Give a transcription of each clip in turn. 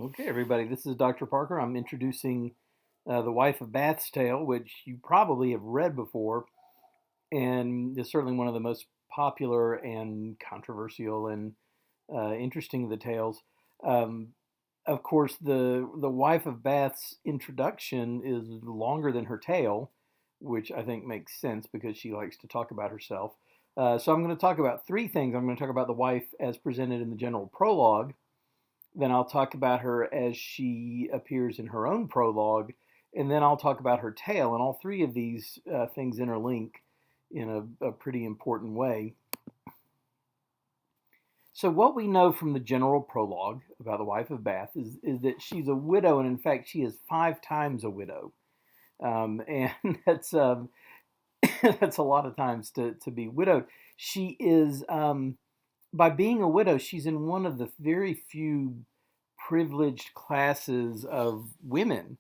Okay, everybody, this is Dr. Parker. I'm introducing The Wife of Bath's Tale, which you probably have read before, and is certainly one of the most popular and controversial and interesting of the tales. Um, of course, the Wife of Bath's introduction is longer than her tale, which I think makes sense because she likes to talk about herself. So I'm going to talk about three things. I'm going to talk about the wife as presented in the general prologue. Then I'll talk about her as she appears in her own prologue, and then I'll talk about her tale. And all three of these things interlink in a pretty important way. So, what we know from the general prologue about the wife of Bath is that she's a widow, and in fact, she is five times a widow. And that's a lot of times to be widowed. She is, by being a widow, she's in one of the very few privileged classes of women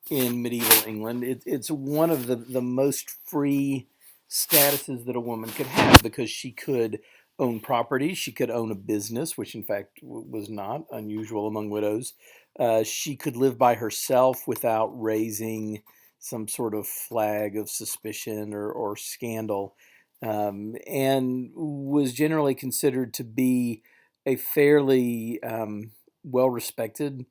in medieval England. It's one of the most free statuses that a woman could have because she could own property, she could own a business, which in fact was not unusual among widows. She could live by herself without raising some sort of flag of suspicion or scandal, and was generally considered to be a fairly well respected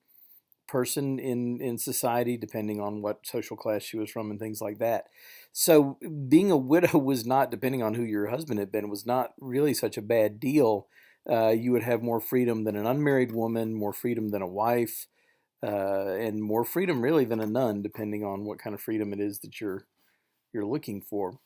person in society, depending on what social class she was from and things like that. So being a widow was not, depending on who your husband had been, was not really such a bad deal. You would have more freedom than an unmarried woman, more freedom than a wife, and more freedom really than a nun, depending on what kind of freedom it is that you're looking for.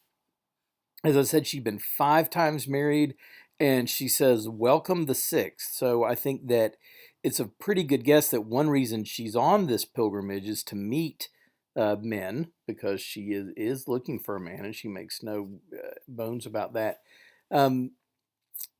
As I said, she'd been five times married, and she says, "Welcome the sixth." So I think that it's a pretty good guess that one reason she's on this pilgrimage is to meet men because she is looking for a man, and she makes no bones about that. Um,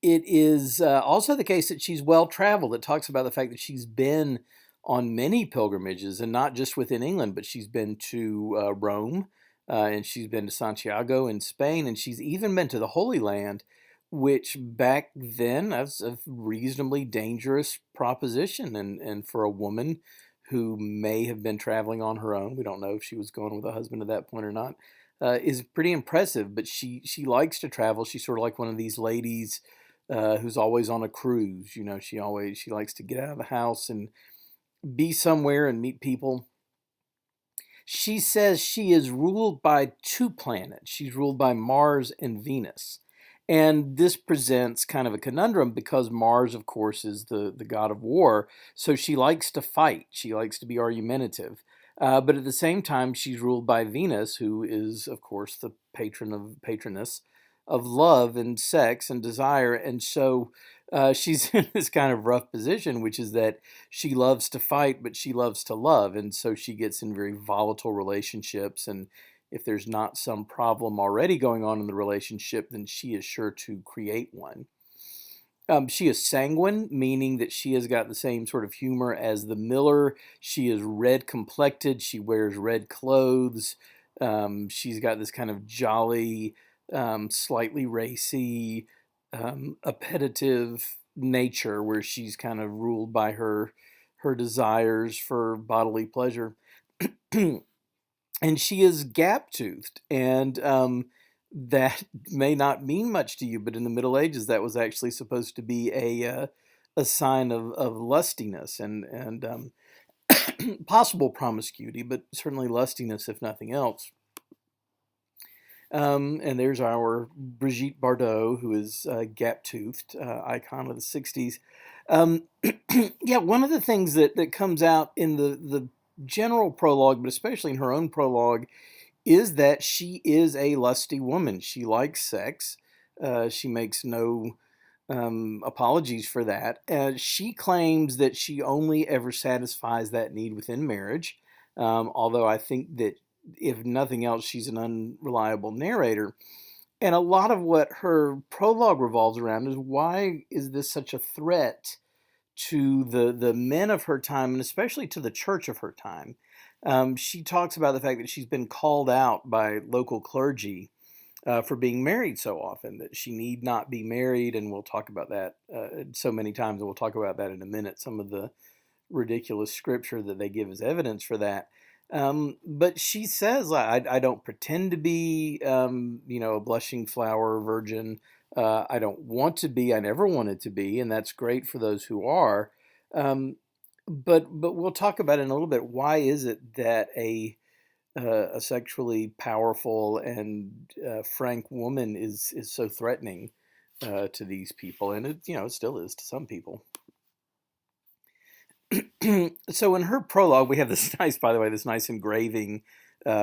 it is also the case that she's well traveled. It talks about the fact that she's been on many pilgrimages, and not just within England, but she's been to Rome, and she's been to Santiago in Spain, and she's even been to the Holy Land, which back then that's a reasonably dangerous proposition, and for a woman who may have been traveling on her own, we don't know if she was going with a husband at that point or not, is pretty impressive. But she likes to travel. She's sort of like one of these ladies who's always on a cruise. You know, she likes to get out of the house and be somewhere and meet people. She says she is ruled by two planets. She's ruled by Mars and Venus. And this presents kind of a conundrum because Mars, of course, is the god of war. So she likes to fight. She likes to be argumentative. But at the same time, she's ruled by Venus, who is, of course, the patroness of love and sex and desire. And so she's in this kind of rough position, which is that she loves to fight, but she loves to love. And so she gets in very volatile relationships. And if there's not some problem already going on in the relationship, then she is sure to create one. She is sanguine, meaning that she has got the same sort of humor as the miller. She is red complected. She wears red clothes. She's got this kind of jolly, slightly racy, appetitive nature where she's kind of ruled by her desires for bodily pleasure. And she is gap toothed. And that may not mean much to you, but in the Middle Ages, that was actually supposed to be a sign of lustiness and possible promiscuity, but certainly lustiness, if nothing else. And there's our Brigitte Bardot, who is gap toothed, icon of the 60s. Um, yeah, one of the things that comes out in the general prologue, but especially in her own prologue, is that she is a lusty woman. She likes sex. She makes no apologies for that. She claims that she only ever satisfies that need within marriage, although I think that if nothing else, she's an unreliable narrator. And a lot of what her prologue revolves around is why is this such a threat to the men of her time, and especially to the church of her time. She talks about the fact that she's been called out by local clergy for being married so often, that she need not be married, and we'll talk about that so many times, and we'll talk about that in a minute. Some of the ridiculous scripture that they give as evidence for that. But she says, I don't pretend to be, a blushing flower virgin. I don't want to be. I never wanted to be, and that's great for those who are. Um, but we'll talk about in a little bit. Why is it that a sexually powerful and frank woman is so threatening to these people, and it still is to some people. So in her prologue, we have this nice, by the way, this nice engraving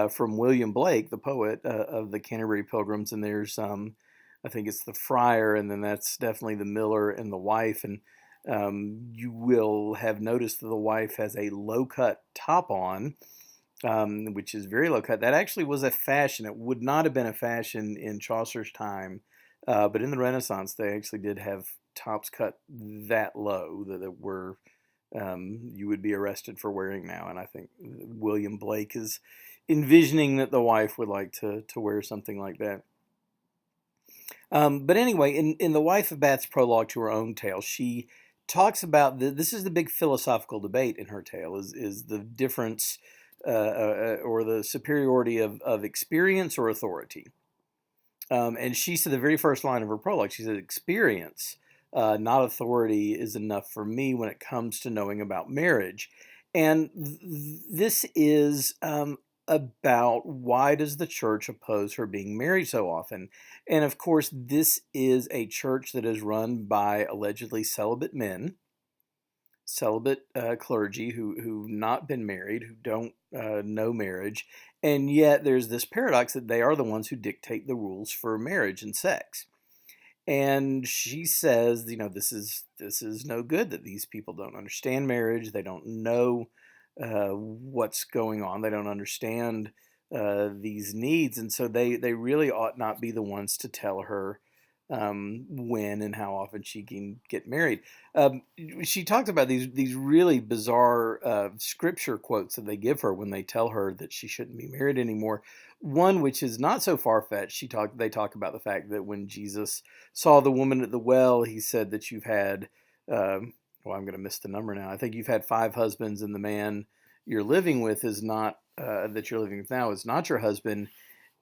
from William Blake, the poet of the Canterbury Pilgrims, and there's I think it's the friar, and then that's definitely the miller and the wife, and you will have noticed that the wife has a low cut top on, which is very low cut. That actually was a fashion. It would not have been a fashion in Chaucer's time, but in the Renaissance, they actually did have tops cut that low that were you would be arrested for wearing now. And I think William Blake is envisioning that the wife would like to wear something like that. But anyway, in the Wife of Bath's prologue to her own tale, she talks about this is the big philosophical debate in her tale is the difference or the superiority of experience or authority. And she said the very first line of her prologue, she said, experience, not authority, is enough for me when it comes to knowing about marriage. And this is about why does the church oppose her being married so often? And of course, this is a church that is run by allegedly celibate men, celibate clergy who've not been married, who don't know marriage, and yet there's this paradox that they are the ones who dictate the rules for marriage and sex. And she says, this is no good, that these people don't understand marriage, they don't know what's going on, they don't understand these needs, and so they really ought not be the ones to tell her when and how often she can get married. She talked about these really bizarre scripture quotes that they give her when they tell her that she shouldn't be married anymore. One which is not so far fetched. They talk about the fact that when Jesus saw the woman at the well, he said that you've had well, I'm going to miss the number now. I think you've had 5 husbands, and the man you're living with is not that you're living with now is not your husband.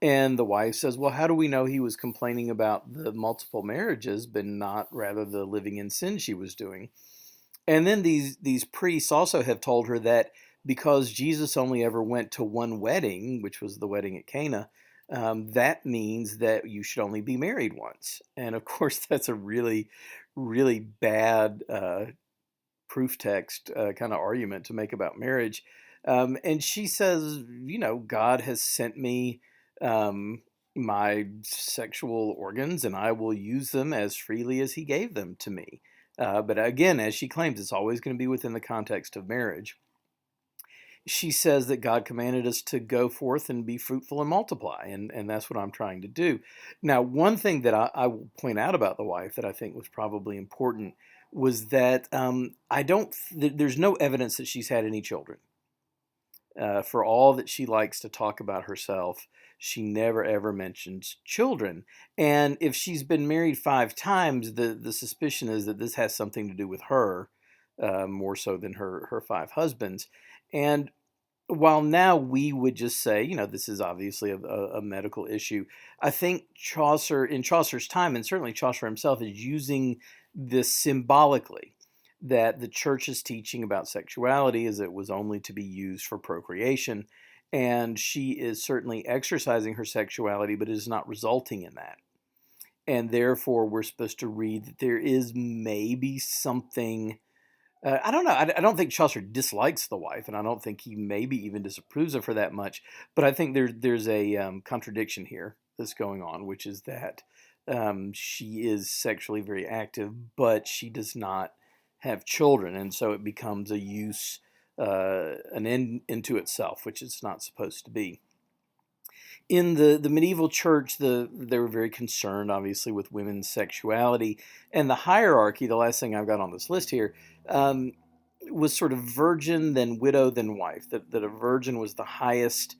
And the wife says, well, how do we know he was complaining about the multiple marriages, but not rather the living in sin she was doing? And then these priests also have told her that because Jesus only ever went to one wedding, which was the wedding at Cana, that means that you should only be married once. And of course, that's a really, really bad proof text kind of argument to make about marriage. And she says, God has sent me my sexual organs, and I will use them as freely as he gave them to me. But again, as she claims, it's always going to be within the context of marriage. She says that God commanded us to go forth and be fruitful and multiply, and that's what I'm trying to do. Now, one thing that I will point out about the wife that I think was probably important was that there's no evidence that she's had any children. For all that she likes to talk about herself, she never ever mentions children. And if she's been married 5 times, the suspicion is that this has something to do with her, more so than her 5 husbands. And while now we would just say, this is obviously a medical issue, I think in Chaucer's time, and certainly Chaucer himself, is using this symbolically, that the church's teaching about sexuality is it was only to be used for procreation, and she is certainly exercising her sexuality, but it is not resulting in that. And therefore, we're supposed to read that there is maybe something. I don't know. I don't think Chaucer dislikes the wife, and I don't think he maybe even disapproves of her that much. But I think there's a contradiction here that's going on, which is that she is sexually very active, but she does not have children, and so it becomes a use, an end into itself, which it's not supposed to be. In the medieval church, they were very concerned, obviously, with women's sexuality, and the hierarchy. The last thing I've got on this list here was sort of virgin, then widow, then wife. That a virgin was the highest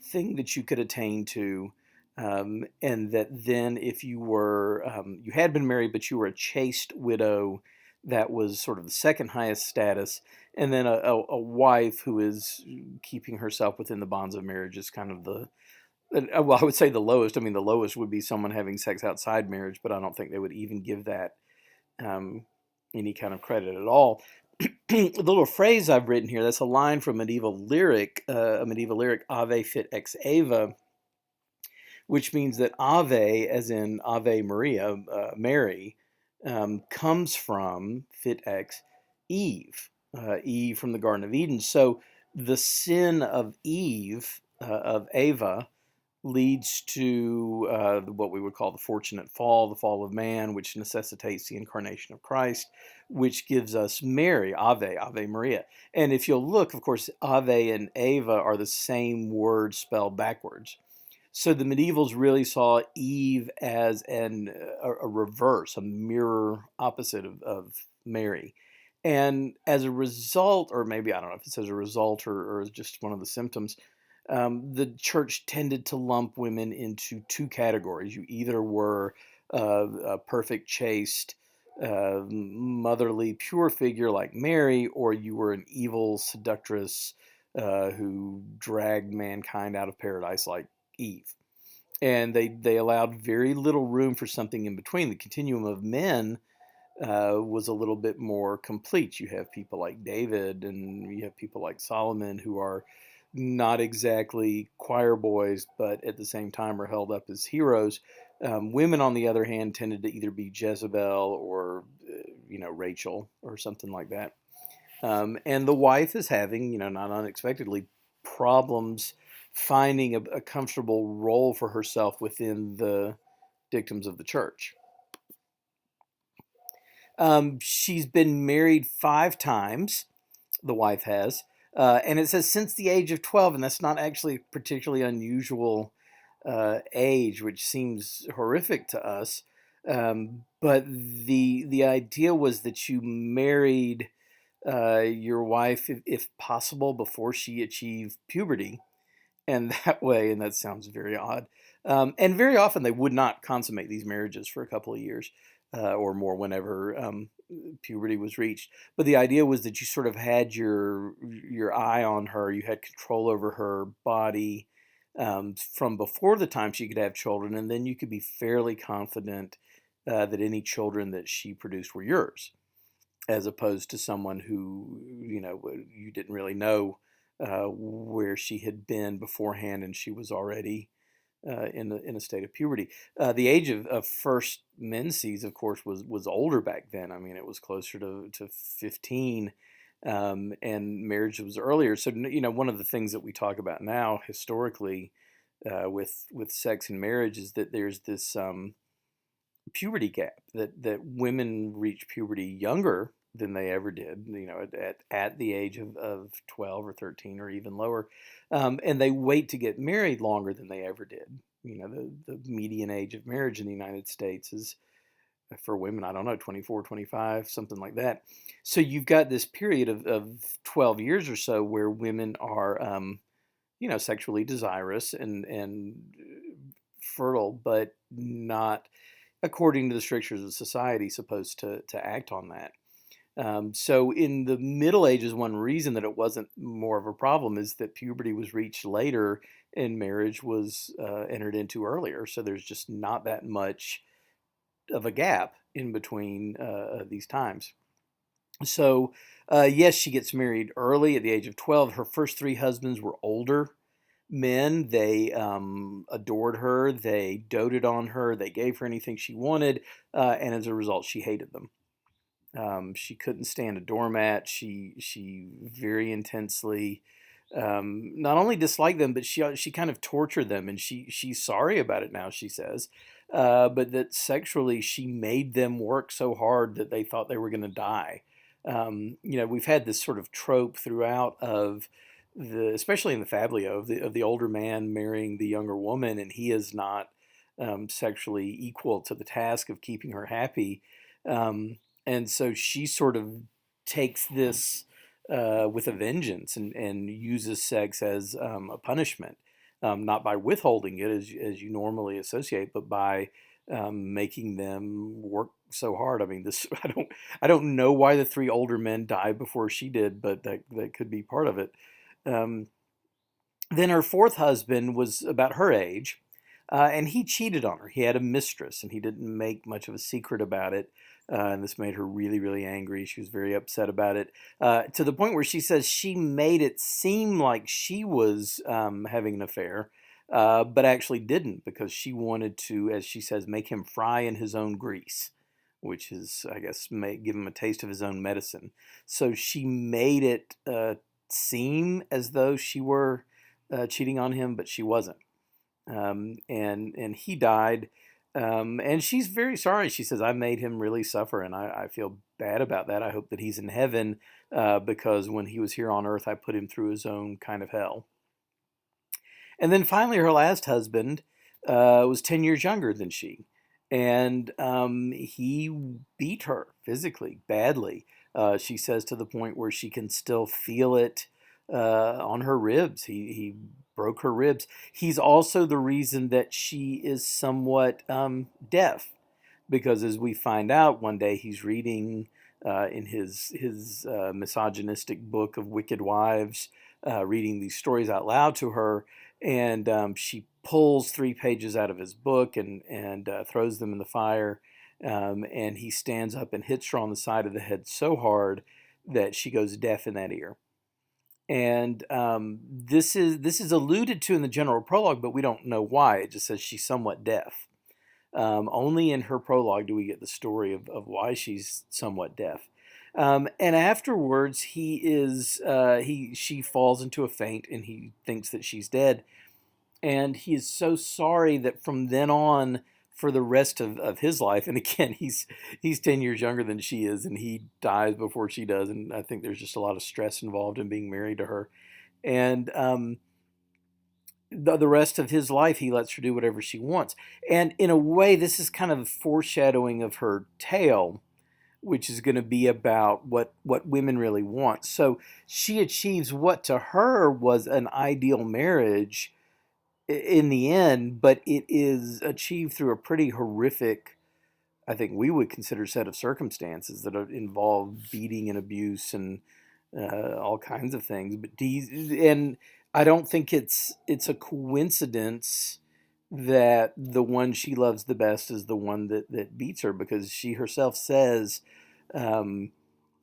thing that you could attain to, and that then if you were you had been married but you were a chaste widow, that was sort of the second highest status, and then a wife who is keeping herself within the bonds of marriage is kind of the well, I would say the lowest. I mean, the lowest would be someone having sex outside marriage, but I don't think they would even give that um, any kind of credit at all. The little phrase I've written here, that's a line from a medieval lyric, Ave fit ex Eva, which means that Ave, as in Ave Maria, Mary, comes from fit ex Eve, Eve from the Garden of Eden. So the sin of Eve, of Eva, leads to what we would call the fortunate fall, the fall of man, which necessitates the incarnation of Christ, which gives us Mary, Ave, Ave Maria. And if you'll look, of course, Ave and Eva are the same word spelled backwards. So the medievals really saw Eve as a reverse, a mirror opposite of Mary. And as a result, or maybe I don't know if it's as a result or as just one of the symptoms, the church tended to lump women into two categories. You either were a perfect, chaste, motherly, pure figure like Mary, or you were an evil seductress who dragged mankind out of paradise like Eve. And they allowed very little room for something in between. The continuum of men was a little bit more complete. You have people like David and you have people like Solomon who are not exactly choir boys, but at the same time are held up as heroes. Women, on the other hand, tended to either be Jezebel or, Rachel or something like that. And the wife is having, not unexpectedly, problems finding a comfortable role for herself within the dictums of the church. She's been married 5 times, the wife has. And it says since the age of 12, and that's not actually a particularly unusual age, which seems horrific to us. But the idea was that you married your wife, if possible, before she achieved puberty. And that way, and that sounds very odd, and very often they would not consummate these marriages for a couple of years or more whenever puberty was reached. But the idea was that you sort of had your eye on her, you had control over her body from before the time she could have children, and then you could be fairly confident that any children that she produced were yours, as opposed to someone who you didn't really know where she had been beforehand, and she was already in a state of puberty. The age of first menses, of course, was older back then. I mean, it was closer to 15, and marriage was earlier. So one of the things that we talk about now historically with sex and marriage is that there's this puberty gap, that women reach puberty younger than they ever did, at the age of 12 or 13 or even lower. And they wait to get married longer than they ever did. The median age of marriage in the United States is, for women, I don't know, 24, 25, something like that. So you've got this period of 12 years or so where women are, sexually desirous and fertile, but not, according to the strictures of society, supposed to act on that. So in the Middle Ages, one reason that it wasn't more of a problem is that puberty was reached later and marriage was entered into earlier. So there's just not that much of a gap in between these times. So yes, she gets married early at the age of 12. Her first 3 husbands were older men. They adored her. They doted on her. They gave her anything she wanted. And as a result, she hated them. She couldn't stand a doormat. She very intensely not only disliked them, but she kind of tortured them, and she's sorry about it now. She says, but that sexually she made them work so hard that they thought they were going to die. We've had this sort of trope throughout of especially in the Fablio, of the older man marrying the younger woman, and he is not sexually equal to the task of keeping her happy. And so she sort of takes this with a vengeance and uses sex as a punishment, not by withholding it as you normally associate, but by making them work so hard. I mean, this I don't know why the three older men died before she did, but that could be part of it. Um, then her fourth husband was about her age, and he cheated on her. He had a mistress, and he didn't make much of a secret about it. And this made her really, really angry. She was very upset about it, to the point where she says she made it seem like she was having an affair, but actually didn't, because she wanted to, as she says, make him fry in his own grease, which is, I guess, give him a taste of his own medicine. So she made it seem as though she were cheating on him, but she wasn't. And he died. And she's very sorry. She says, I made him really suffer, and I feel bad about that. I hope that he's in heaven, because when he was here on earth, I put him through his own kind of hell. And then finally, her last husband was 10 years younger than she. And he beat her physically, badly. She says, to the point where she can still feel it on her ribs. He broke her ribs. He's also the reason that she is somewhat deaf, because as we find out one day, he's reading in his misogynistic book of Wicked Wives, reading these stories out loud to her, and she pulls 3 pages out of his book and throws them in the fire, and he stands up and hits her on the side of the head so hard that she goes deaf in that ear. And this is alluded to in the general prologue, but we don't know why. It just says she's somewhat deaf. Only in her prologue do we get the story of why she's somewhat deaf. And afterwards, she falls into a faint, and he thinks that she's dead. And he is so sorry that from then on, for the rest of his life, and again, he's 10 years younger than she is, and he dies before she does. And I think there's just a lot of stress involved in being married to her. And the rest of his life, he lets her do whatever she wants. And in a way, this is kind of foreshadowing of her tale, which is going to be about what women really want. So she achieves what to her was an ideal marriage in the end, but it is achieved through a pretty horrific, I think we would consider, set of circumstances that involve beating and abuse and all kinds of things. And I don't think it's a coincidence that the one she loves the best is the one that beats her, because she herself says um,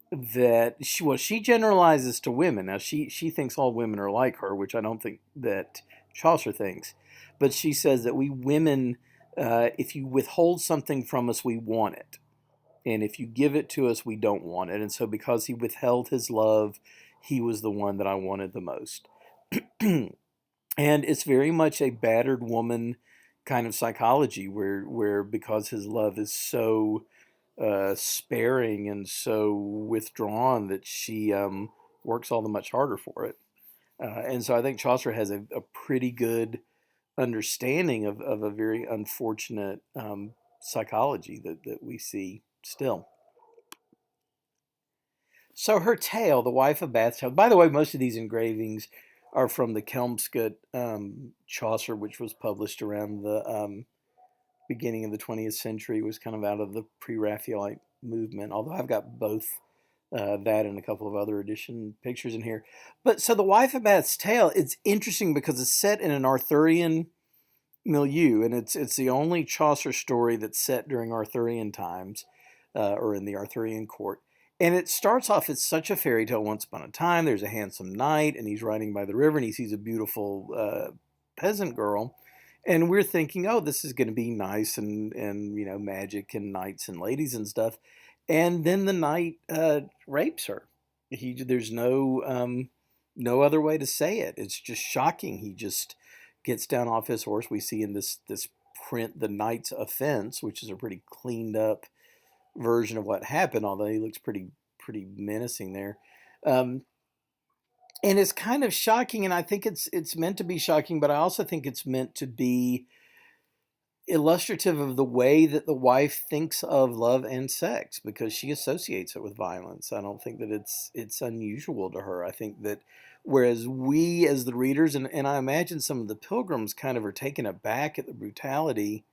that she generalizes to women. Now she thinks all women are like her, which I don't think that Chaucer thinks, but she says that we women, if you withhold something from us, we want it, and if you give it to us, we don't want it. And so, because he withheld his love, he was the one that I wanted the most. And it's very much a battered woman kind of psychology, where because his love is so sparing and so withdrawn, that she works all the much harder for it. And so I think Chaucer has a pretty good understanding of a very unfortunate psychology that we see still. So her tale, The Wife of Bath's Tale. By the way, most of these engravings are from the Kelmscott Chaucer, which was published around the beginning of the 20th century. It was kind of out of the pre-Raphaelite movement, although I've got both that and a couple of other edition pictures in here. But so The Wife of Bath's Tale, it's interesting because it's set in an Arthurian milieu, and it's the only Chaucer story that's set during Arthurian times, or in the Arthurian court. And it starts off as such a fairy tale. Once upon a time, there's a handsome knight, and he's riding by the river, and he sees a beautiful peasant girl. And we're thinking, oh, this is going to be nice, and magic and knights and ladies and stuff. And then the knight rapes her. There's no other way to say it. It's just shocking. He just gets down off his horse. We see in this print the knight's offense, which is a pretty cleaned up version of what happened, although he looks pretty menacing there. Um, and it's kind of shocking, and I think it's meant to be shocking, but I also think it's meant to be illustrative of the way that the wife thinks of love and sex, because she associates it with violence. I don't think that it's unusual to her. I think that whereas we as the readers, and I imagine some of the pilgrims kind of are taken aback at the brutality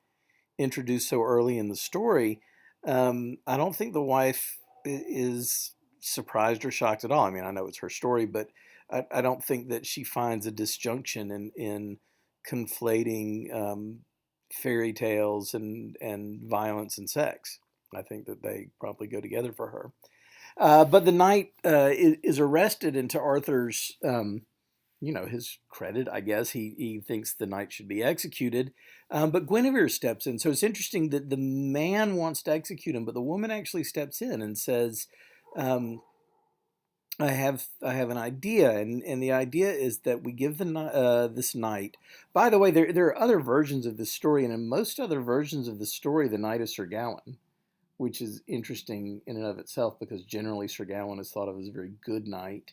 introduced so early in the story, I don't think the wife is surprised or shocked at all. I mean, I know it's her story, but I don't think that she finds a disjunction in conflating fairy tales and violence and sex. I think that they probably go together for her. But the knight is arrested, and to Arthur's his credit, I guess, he thinks the knight should be executed. But Guinevere steps in. So it's interesting that the man wants to execute him, but the woman actually steps in and says, um, I have an idea, and the idea is that we give this knight. By the way, there are other versions of this story, and in most other versions of the story, the knight is Sir Gawain, which is interesting in and of itself because generally Sir Gawain is thought of as a very good knight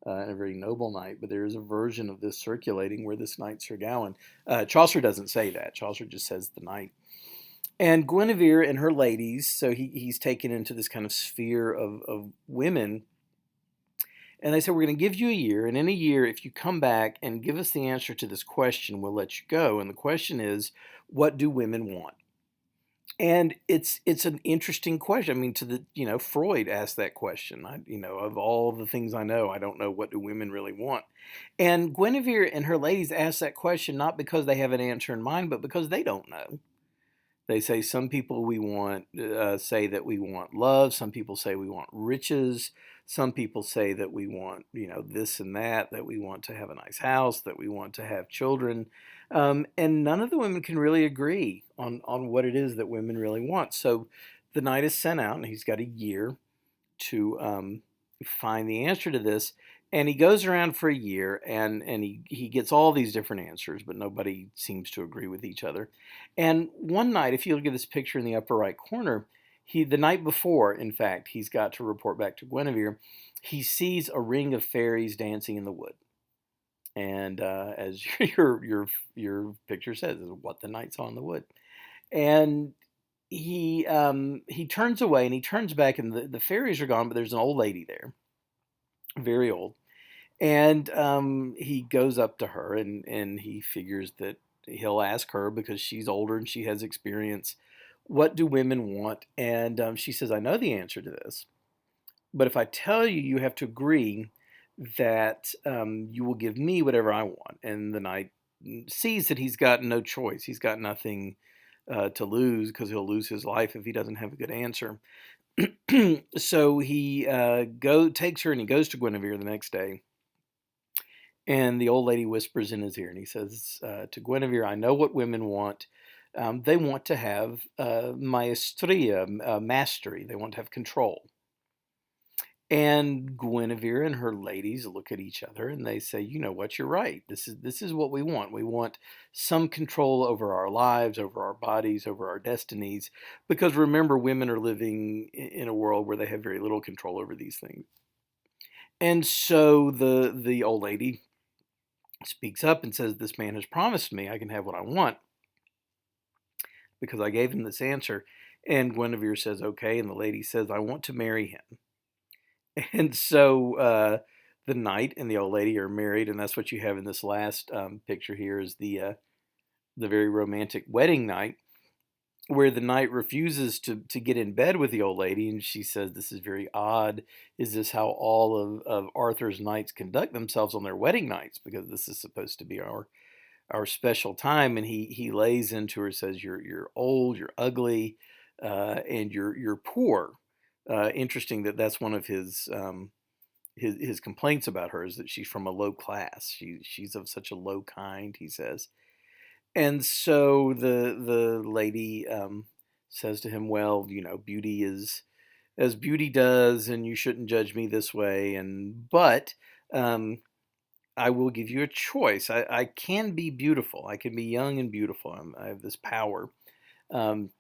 and a very noble knight. But there is a version of this circulating where this knight Sir Gawain. Chaucer doesn't say that. Chaucer just says the knight. And Guinevere and her ladies, so he's taken into this kind of sphere of women. And they said, we're going to give you a year. And in a year, if you come back and give us the answer to this question, we'll let you go. And the question is, what do women want? And it's an interesting question. I mean, Freud asked that question. Of all the things I know, I don't know what do women really want. And Guinevere and her ladies ask that question not because they have an answer in mind, but because they don't know. They say some people we want say that we want love. Some people say we want riches. Some people say that we want this and that we want to have a nice house, that we want to have children, and none of the women can really agree on what it is that women really want. So the knight is sent out, and he's got a year to find the answer to this. And he goes around for a year, and he gets all these different answers, but nobody seems to agree with each other. And one night, if you look at this picture in the upper right corner, the night before, in fact, he's got to report back to Guinevere, he sees a ring of fairies dancing in the wood. And as your picture says, is what the knight saw in the wood. And he turns away, and he turns back, and the fairies are gone, but there's an old lady there, very old. And he goes up to her, and he figures that he'll ask her because she's older and she has experience. What do women want? And she says, I know the answer to this. But if I tell you, you have to agree that you will give me whatever I want. And the knight sees that he's got no choice. He's got nothing to lose because he'll lose his life if he doesn't have a good answer. So he takes her, and he goes to Guinevere the next day. And the old lady whispers in his ear, and he says to Guinevere, I know what women want. They want to have maestria, mastery. They want to have control. And Guinevere and her ladies look at each other, and they say, you know what, you're right. This is what we want. We want some control over our lives, over our bodies, over our destinies. Because remember, women are living in a world where they have very little control over these things. And so the old lady speaks up and says, this man has promised me I can have what I want because I gave him this answer. And Guinevere says, okay. And the lady says, I want to marry him. And so the knight and the old lady are married. And that's what you have in this last picture here is the very romantic wedding night where the knight refuses to get in bed with the old lady. And she says, this is very odd. Is this how all of Arthur's knights conduct themselves on their wedding nights? Because this is supposed to be our special time. And he lays into her, says, you're old, you're ugly, and you're poor. Interesting that's one of his complaints about her is that she's from a low class. She's of such a low kind, he says. And so the lady says to him, well, beauty is as beauty does, and you shouldn't judge me this way. But I will give you a choice. I can be beautiful. I can be young and beautiful. I have this power. And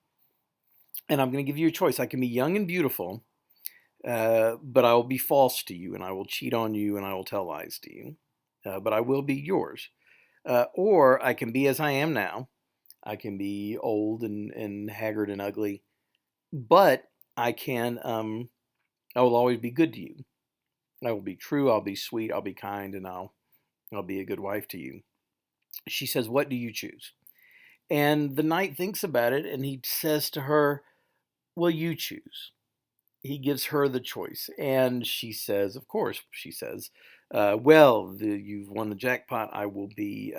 I'm going to give you a choice. I can be young and beautiful, but I will be false to you, and I will cheat on you, and I will tell lies to you. But I will be yours. Or I can be as I am now. I can be old and haggard and ugly, but I will always be good to you. I will be true. I'll be sweet. I'll be kind, and I'll be a good wife to you. She says, what do you choose? And the knight thinks about it, and he says to her, will you choose? He gives her the choice, and she says, of course, she says, well, you've won the jackpot. I will be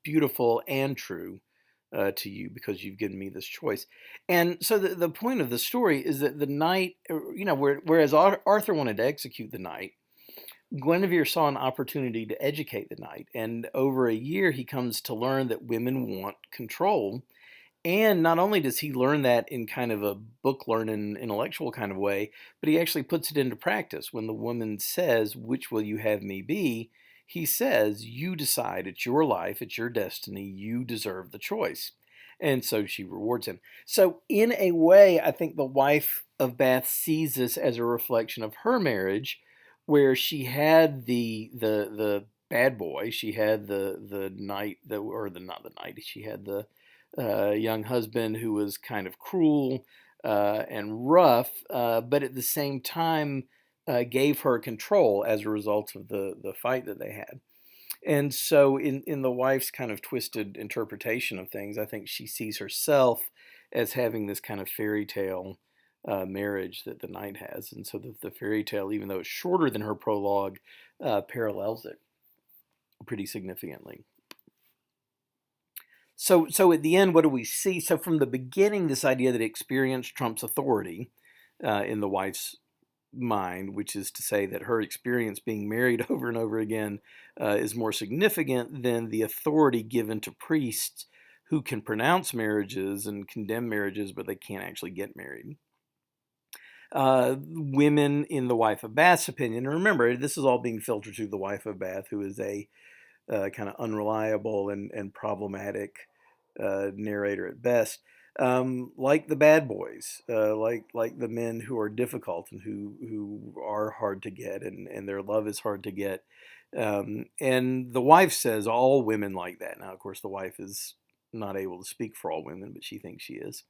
beautiful and true to you because you've given me this choice. And so the point of the story is that the knight, whereas Arthur wanted to execute the knight, Guinevere saw an opportunity to educate the knight. And over a year, he comes to learn that women want control. And not only does he learn that in kind of a book learning, intellectual kind of way, but he actually puts it into practice. When the woman says, which will you have me be? He says, you decide. It's your life. It's your destiny. You deserve the choice. And so she rewards him. So in a way, I think the wife of Bath sees this as a reflection of her marriage, where she had the bad boy, she had the knight, or the not the knight, she had the young husband who was kind of cruel and rough, but at the same time gave her control as a result of the fight that they had. And so, in the wife's kind of twisted interpretation of things, I think she sees herself as having this kind of fairy tale marriage that the knight has. And so, the fairy tale, even though it's shorter than her prologue, parallels it pretty significantly. So at the end, what do we see? So from the beginning, this idea that experience trumps authority in the wife's mind, which is to say that her experience being married over and over again is more significant than the authority given to priests who can pronounce marriages and condemn marriages, but they can't actually get married. Women, in the wife of Bath's opinion, and remember, this is all being filtered through the wife of Bath, who is a kind of unreliable and problematic narrator at best. Like the bad boys, like the men who are difficult and who are hard to get, and their love is hard to get. And the wife says all women like that. Now, of course, the wife is not able to speak for all women, but she thinks she is.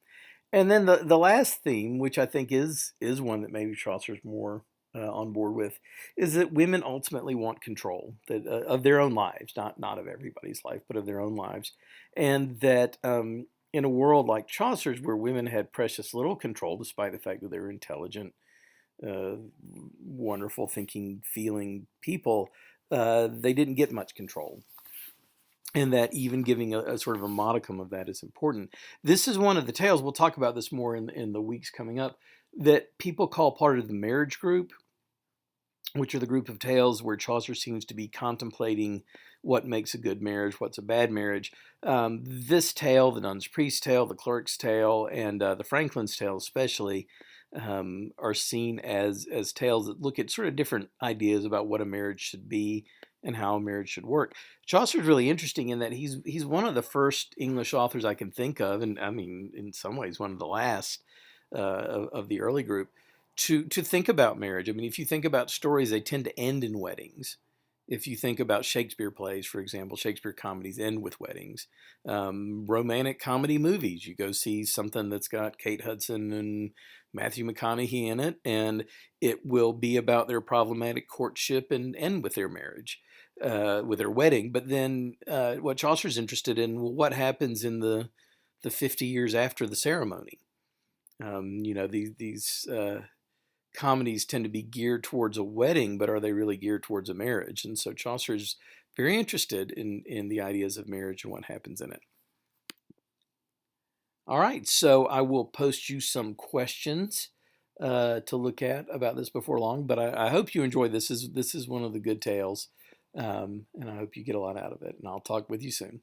And then the last theme, which I think is one that maybe Chaucer's more on board with, is that women ultimately want control of their own lives, not of everybody's life, but of their own lives, and that in a world like Chaucer's, where women had precious little control, despite the fact that they were intelligent, wonderful, thinking, feeling people, they didn't get much control. And that even giving a sort of a modicum of that is important. This is one of the tales, we'll talk about this more in the weeks coming up, that people call part of the marriage group, which are the group of tales where Chaucer seems to be contemplating what makes a good marriage, what's a bad marriage. This tale, the Nun's Priest's Tale, the Clerk's Tale, and the Franklin's Tale especially, are seen as tales that look at sort of different ideas about what a marriage should be and how a marriage should work. Chaucer's really interesting in that he's one of the first English authors I can think of, and I mean, in some ways, one of the last of the early group to think about marriage. I mean, if you think about stories, they tend to end in weddings. If you think about Shakespeare plays, for example, Shakespeare comedies end with weddings. Romantic comedy movies, you go see something that's got Kate Hudson and Matthew McConaughey in it, and it will be about their problematic courtship and end with their marriage, with their wedding. But then what Chaucer's interested in, well, what happens in the 50 years after the ceremony? These comedies tend to be geared towards a wedding, but are they really geared towards a marriage? And so Chaucer's very interested in the ideas of marriage and what happens in it. All right, so I will post you some questions to look at about this before long, but I hope you enjoy this. This is one of the good tales, and I hope you get a lot out of it, and I'll talk with you soon.